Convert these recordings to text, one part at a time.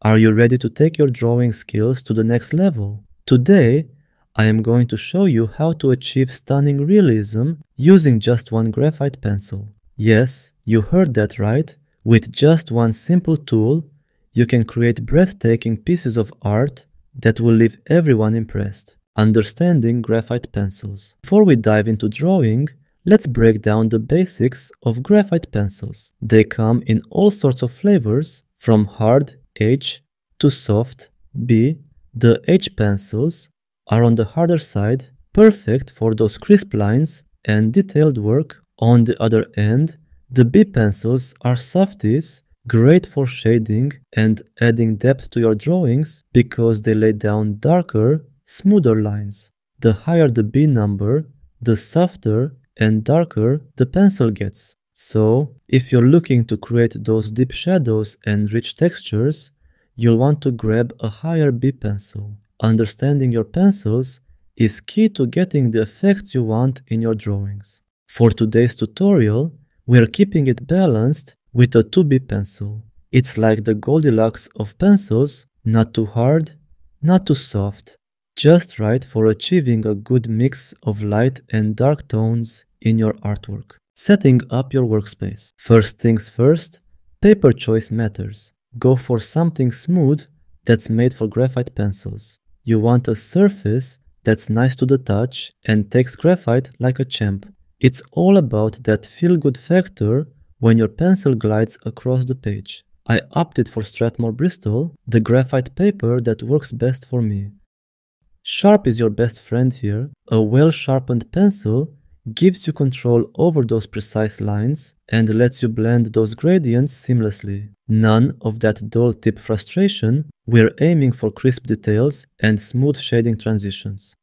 Are you ready to take your drawing skills to the next level? Today, I am going to show you how to achieve stunning realism using just one graphite pencil. Yes, you heard that right. With just one simple tool, you can create breathtaking pieces of art that will leave everyone impressed. Understanding graphite pencils. Before we dive into drawing, let's break down the basics of graphite pencils. They come in all sorts of flavors, from hard H to soft B. The H pencils are on the harder side, perfect for those crisp lines and detailed work. On the other end, the B pencils are softies, great for shading and adding depth to your drawings because they lay down darker, smoother lines. The higher the B number, the softer and darker the pencil gets. So, if you're looking to create those deep shadows and rich textures, you'll want to grab a higher B pencil. Understanding your pencils is key to getting the effects you want in your drawings. For today's tutorial, we're keeping it balanced with a 2B pencil. It's like the Goldilocks of pencils, not too hard, not too soft, just right for achieving a good mix of light and dark tones in your artwork. Setting up your workspace. First things first, paper choice matters. Go for something smooth that's made for graphite pencils. You want a surface that's nice to the touch and takes graphite like a champ. It's all about that feel-good factor when your pencil glides across the page. I opted for Strathmore Bristol, the graphite paper that works best for me. Sharp is your best friend here. A well-sharpened pencil gives you control over those precise lines and lets you blend those gradients seamlessly. None of that dull tip frustration. We're aiming for crisp details and smooth shading transitions.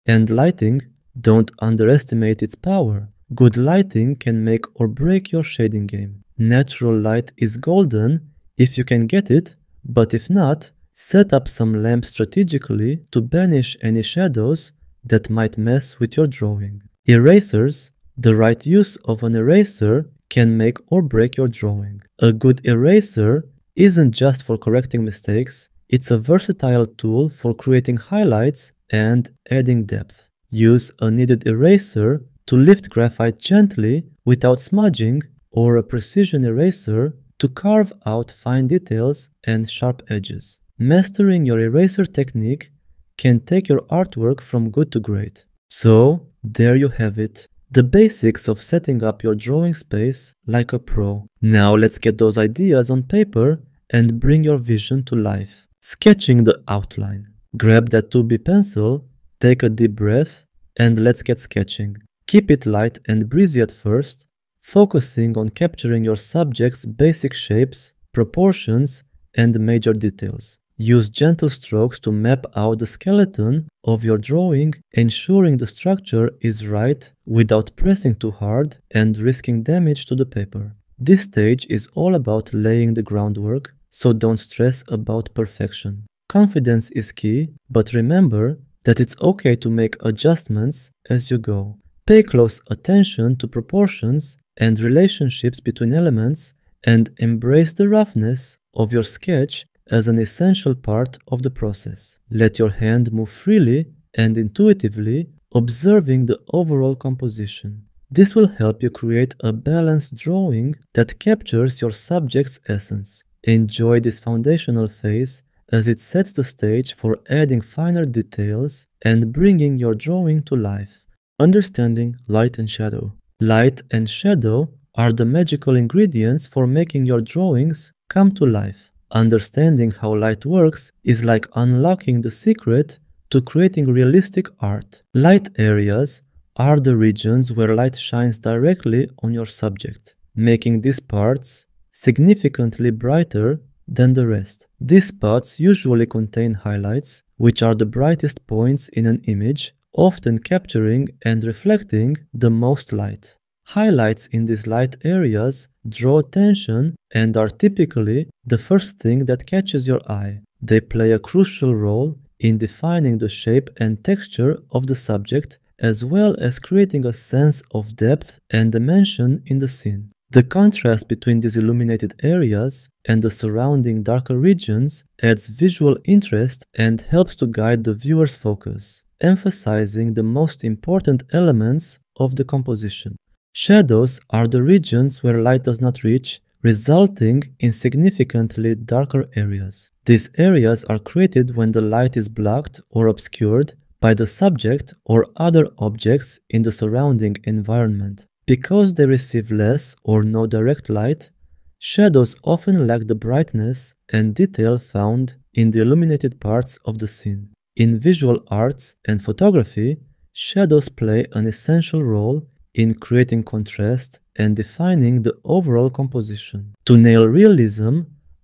And lighting, don't underestimate its power. Good lighting can make or break your shading game. Natural light is golden if you can get it, but if not, set up some lamps strategically to banish any shadows that might mess with your drawing. Erasers. The right use of an eraser can make or break your drawing. A good eraser isn't just for correcting mistakes, it's a versatile tool for creating highlights and adding depth. Use a kneaded eraser to lift graphite gently without smudging, or a precision eraser to carve out fine details and sharp edges. Mastering your eraser technique can take your artwork from good to great. So, there you have it. The basics of setting up your drawing space like a pro. Now let's get those ideas on paper and bring your vision to life. Sketching the outline. Grab that 2B pencil, take a deep breath, and let's get sketching. Keep it light and breezy at first, focusing on capturing your subject's basic shapes, proportions, and major details. Use gentle strokes to map out the skeleton of your drawing, ensuring the structure is right without pressing too hard and risking damage to the paper. This stage is all about laying the groundwork, so don't stress about perfection. Confidence is key, but remember that it's okay to make adjustments as you go. Pay close attention to proportions and relationships between elements, and embrace the roughness of your sketch as an essential part of the process. Let your hand move freely and intuitively, observing the overall composition. This will help you create a balanced drawing that captures your subject's essence. Enjoy this foundational phase as it sets the stage for adding finer details and bringing your drawing to life. Understanding light and shadow. Light and shadow are the magical ingredients for making your drawings come to life. Understanding how light works is like unlocking the secret to creating realistic art. Light areas are the regions where light shines directly on your subject, making these parts significantly brighter than the rest. These spots usually contain highlights, which are the brightest points in an image, often capturing and reflecting the most light. Highlights in these light areas draw attention and are typically the first thing that catches your eye. They play a crucial role in defining the shape and texture of the subject, as well as creating a sense of depth and dimension in the scene. The contrast between these illuminated areas and the surrounding darker regions adds visual interest and helps to guide the viewer's focus, emphasizing the most important elements of the composition. Shadows are the regions where light does not reach, resulting in significantly darker areas. These areas are created when the light is blocked or obscured by the subject or other objects in the surrounding environment. Because they receive less or no direct light, shadows often lack the brightness and detail found in the illuminated parts of the scene. In visual arts and photography, shadows play an essential role in creating contrast and defining the overall composition. To nail realism,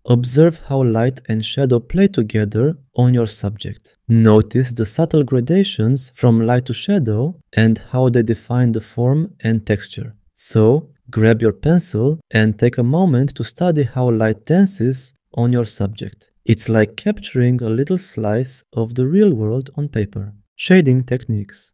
observe how light and shadow play together on your subject. Notice the subtle gradations from light to shadow and how they define the form and texture. So, grab your pencil and take a moment to study how light dances on your subject. It's like capturing a little slice of the real world on paper. Shading techniques.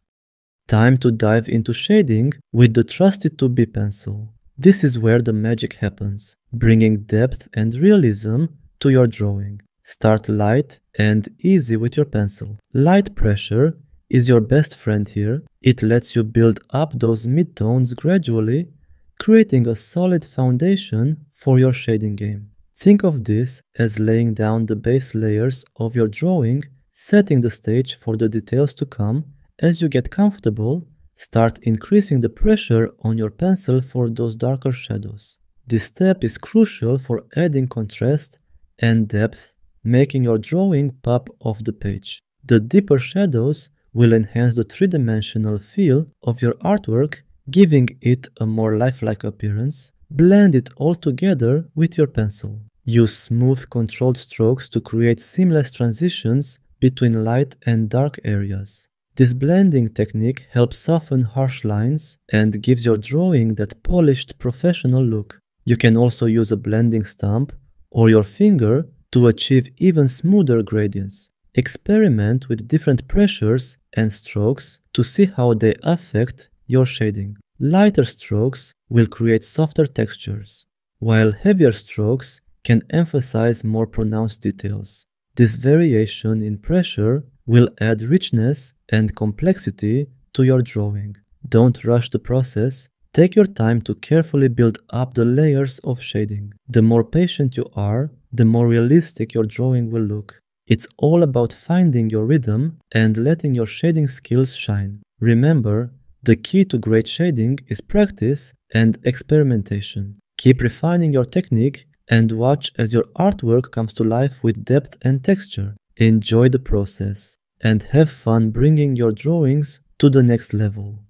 Time to dive into shading with the trusted 2B pencil. This is where the magic happens, bringing depth and realism to your drawing. Start light and easy with your pencil. Light pressure is your best friend here. It lets you build up those midtones gradually, creating a solid foundation for your shading game. Think of this as laying down the base layers of your drawing, setting the stage for the details to come. As you get comfortable, start increasing the pressure on your pencil for those darker shadows. This step is crucial for adding contrast and depth, making your drawing pop off the page. The deeper shadows will enhance the three-dimensional feel of your artwork, giving it a more lifelike appearance. Blend it all together with your pencil. Use smooth, controlled strokes to create seamless transitions between light and dark areas. This blending technique helps soften harsh lines and gives your drawing that polished, professional look. You can also use a blending stump or your finger to achieve even smoother gradients. Experiment with different pressures and strokes to see how they affect your shading. Lighter strokes will create softer textures, while heavier strokes can emphasize more pronounced details. This variation in pressure will add richness and complexity to your drawing. Don't rush the process. Take your time to carefully build up the layers of shading. The more patient you are, the more realistic your drawing will look. It's all about finding your rhythm and letting your shading skills shine. Remember, the key to great shading is practice and experimentation. Keep refining your technique and watch as your artwork comes to life with depth and texture. Enjoy the process and have fun bringing your drawings to the next level.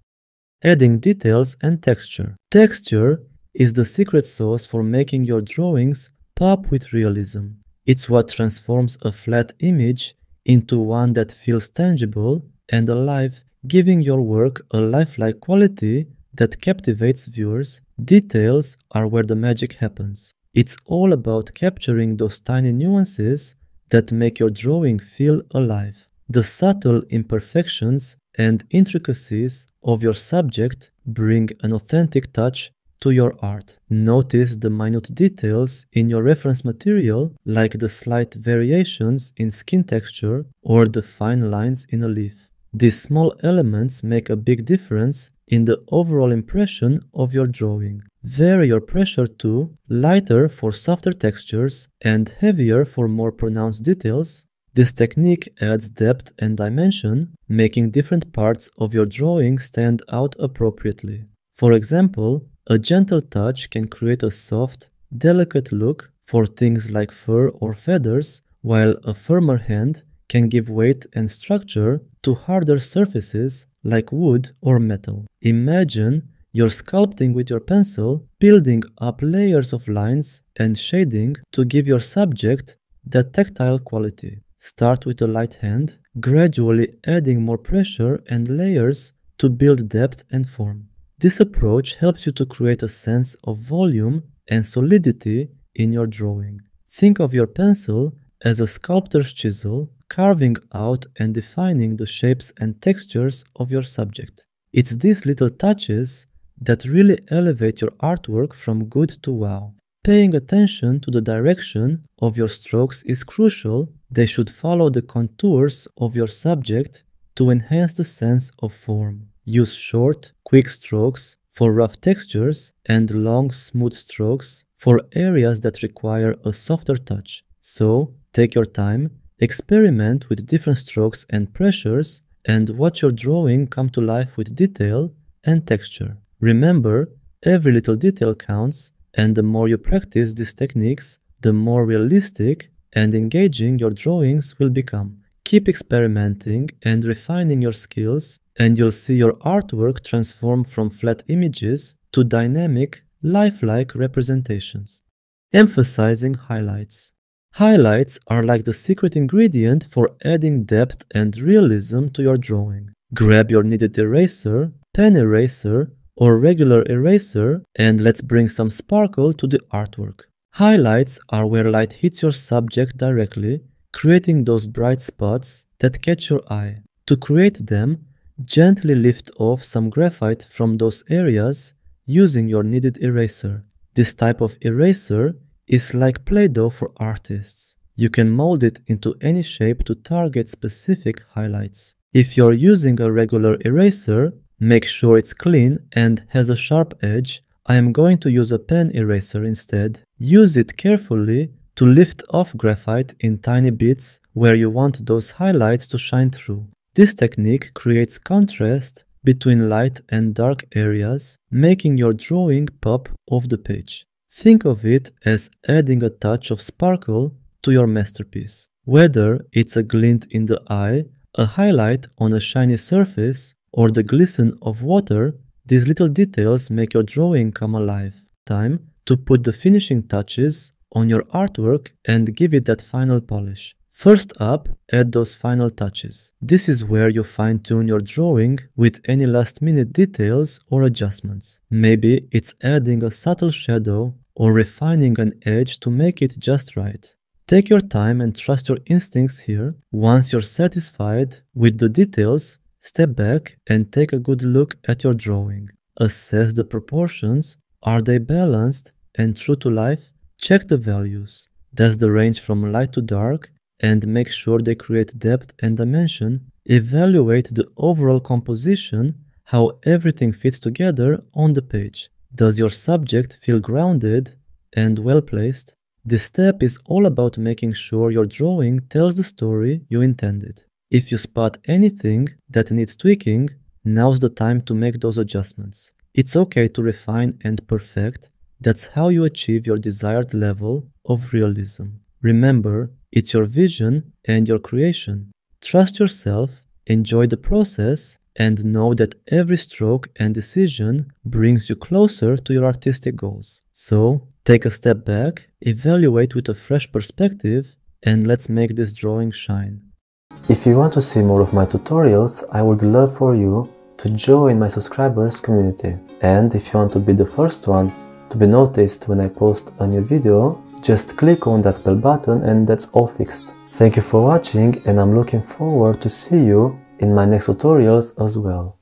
Adding details and texture. Texture is the secret sauce for making your drawings pop with realism. It's what transforms a flat image into one that feels tangible and alive, giving your work a lifelike quality that captivates viewers. Details are where the magic happens. It's all about capturing those tiny nuances that make your drawing feel alive. The subtle imperfections and intricacies of your subject bring an authentic touch to your art. Notice the minute details in your reference material, like the slight variations in skin texture or the fine lines in a leaf. These small elements make a big difference in the overall impression of your drawing. Vary your pressure to lighter for softer textures and heavier for more pronounced details. This technique adds depth and dimension, making different parts of your drawing stand out appropriately. For example, a gentle touch can create a soft, delicate look for things like fur or feathers, while a firmer hand can give weight and structure to harder surfaces like wood or metal. Imagine you're sculpting with your pencil, building up layers of lines and shading to give your subject that tactile quality. Start with a light hand, gradually adding more pressure and layers to build depth and form. This approach helps you to create a sense of volume and solidity in your drawing. Think of your pencil as a sculptor's chisel, carving out and defining the shapes and textures of your subject. It's these little touches that really elevate your artwork from good to wow. Paying attention to the direction of your strokes is crucial. They should follow the contours of your subject to enhance the sense of form. Use short, quick strokes for rough textures and long, smooth strokes for areas that require a softer touch. So, take your time, experiment with different strokes and pressures, and watch your drawing come to life with detail and texture. Remember, every little detail counts, and the more you practice these techniques, the more realistic and engaging your drawings will become. Keep experimenting and refining your skills, and you'll see your artwork transform from flat images to dynamic, lifelike representations. Emphasizing highlights. Highlights are like the secret ingredient for adding depth and realism to your drawing. Grab your kneaded eraser, pen eraser, or regular eraser, and let's bring some sparkle to the artwork. Highlights are where light hits your subject directly, creating those bright spots that catch your eye. To create them, gently lift off some graphite from those areas using your kneaded eraser. This type of eraser is like Play-Doh for artists. You can mold it into any shape to target specific highlights. If you're using a regular eraser, make sure it's clean and has a sharp edge. I am going to use a pen eraser instead. Use it carefully to lift off graphite in tiny bits where you want those highlights to shine through. This technique creates contrast between light and dark areas, making your drawing pop off the page. Think of it as adding a touch of sparkle to your masterpiece. Whether it's a glint in the eye, a highlight on a shiny surface, or the glisten of water, these little details make your drawing come alive. Time to put the finishing touches on your artwork and give it that final polish. First up, add those final touches. This is where you fine-tune your drawing with any last-minute details or adjustments. Maybe it's adding a subtle shadow or refining an edge to make it just right. Take your time and trust your instincts here. Once you're satisfied with the details, step back and take a good look at your drawing. Assess the proportions. Are they balanced and true to life? Check the values. Does the range from light to dark? And make sure they create depth and dimension. Evaluate the overall composition, how everything fits together on the page. Does your subject feel grounded and well placed? This step is all about making sure your drawing tells the story you intended. If you spot anything that needs tweaking, now's the time to make those adjustments. It's okay to refine and perfect. That's how you achieve your desired level of realism. Remember, it's your vision and your creation. Trust yourself, enjoy the process, and know that every stroke and decision brings you closer to your artistic goals. So, take a step back, evaluate with a fresh perspective, and let's make this drawing shine. If you want to see more of my tutorials, I would love for you to join my subscribers community. And if you want to be the first one to be noticed when I post a new video, just click on that bell button and that's all fixed. Thank you for watching, and I'm looking forward to see you in my next tutorials as well.